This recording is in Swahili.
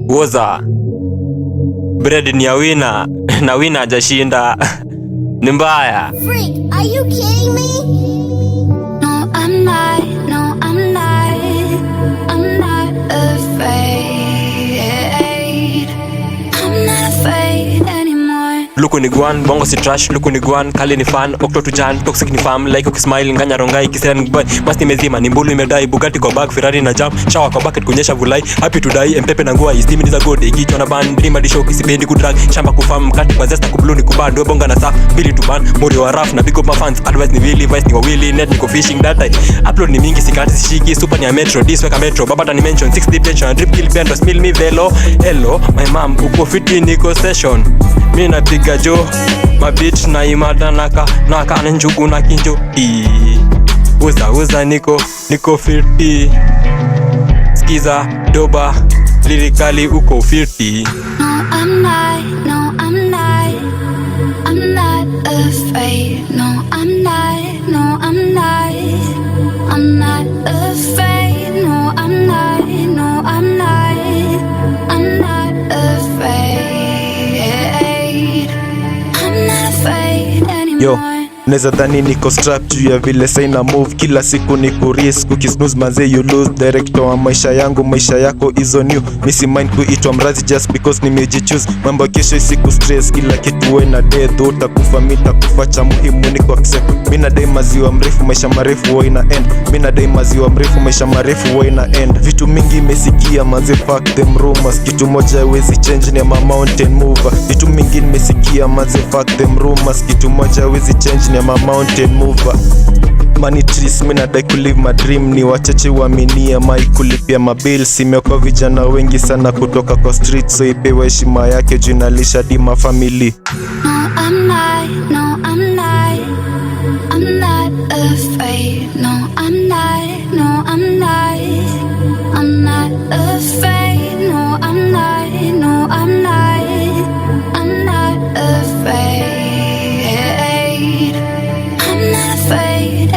Woza bread ni ya wina na wina hajashinda. Ni mbaya. Freak, are you kidding me? No, I'm not. No, I'm not. I'm not afraid. I'm not afraid anymore. Luku ni guan, bongo si trash. Luku ni guan, kali ni fan. Okto tu jan, toxic ni fam. Like ukismile, nganya rongai, kisera ni boy. Masti mezima, ni mbulu imedai. Bugatti kwa bag, Ferrari na jam. Shower kwa bucket, kunyesha vulai. Happy to die, mpepe na nguwa. Steam ni za god, ikichwa na band. Dream adisho, kisipendi kudrag. Shamba kufam, mkati kwa zesta kublu ni kuband. Webonga na saf, bili to ban. Mori wa raf, na big up my fans. Advice ni Willy, vice ni wa Willy. Net niko fishing, data. Upload ni mingi, sikati sishiki. Super ni ya metro, this weka metro. Babata ni mention, 6 deep tension. Drip kill bendo, smell me velo. Hello, my mom, uko fiti niko session. Mi napiga jo, mabit na imada naka na njugu na kinjo. Uza niko fiti. Skiza doba lirikali uko fiti. No, I'm not. No, I'm not. I'm not afraid. No, I'm not. No, I'm not. I'm not afraid. No, I'm not. No, I'm not. I'm not afraid. I'm not afraid anymore. Yo, neza dhani niko strap juu ya vile saina move. Kila siku niko risk, ukisnooze manze you lose. Director wa maisha yangu, maisha yako izo new. Misi mind kuitwa mrazi just because nimejichoose. Mambo kesho isiku stress, kila kitu we na death. Utakufa mitakufa, cha muhimu ni ku accept. Mina dai maziwa mrefu, maisha marefu wa ina end. Mina dai maziwa mrefu, maisha marefu wa ina end. Vitu mingi mesikia manze, fuck them rumors. Kitu moja hawezi change ni ama mountain mover. Vitu mingi mesikia manze, fuck them rumors. Kitu moja hawezi change ni ama mountain mover. Money trees, mina dai kulive my dream. Ni wachache waaminia mai kulipia mabills. Imeokoa vijana wengi sana kutoka kwa street, so ipewe heshima yake juu inalisha dima family. No, I'm not. No, I'm not. I'm not afraid. No, I'm not. No, I'm not. I'm not afraid. No, I'm not. No, I'm not. I'm not afraid. I'm not afraid.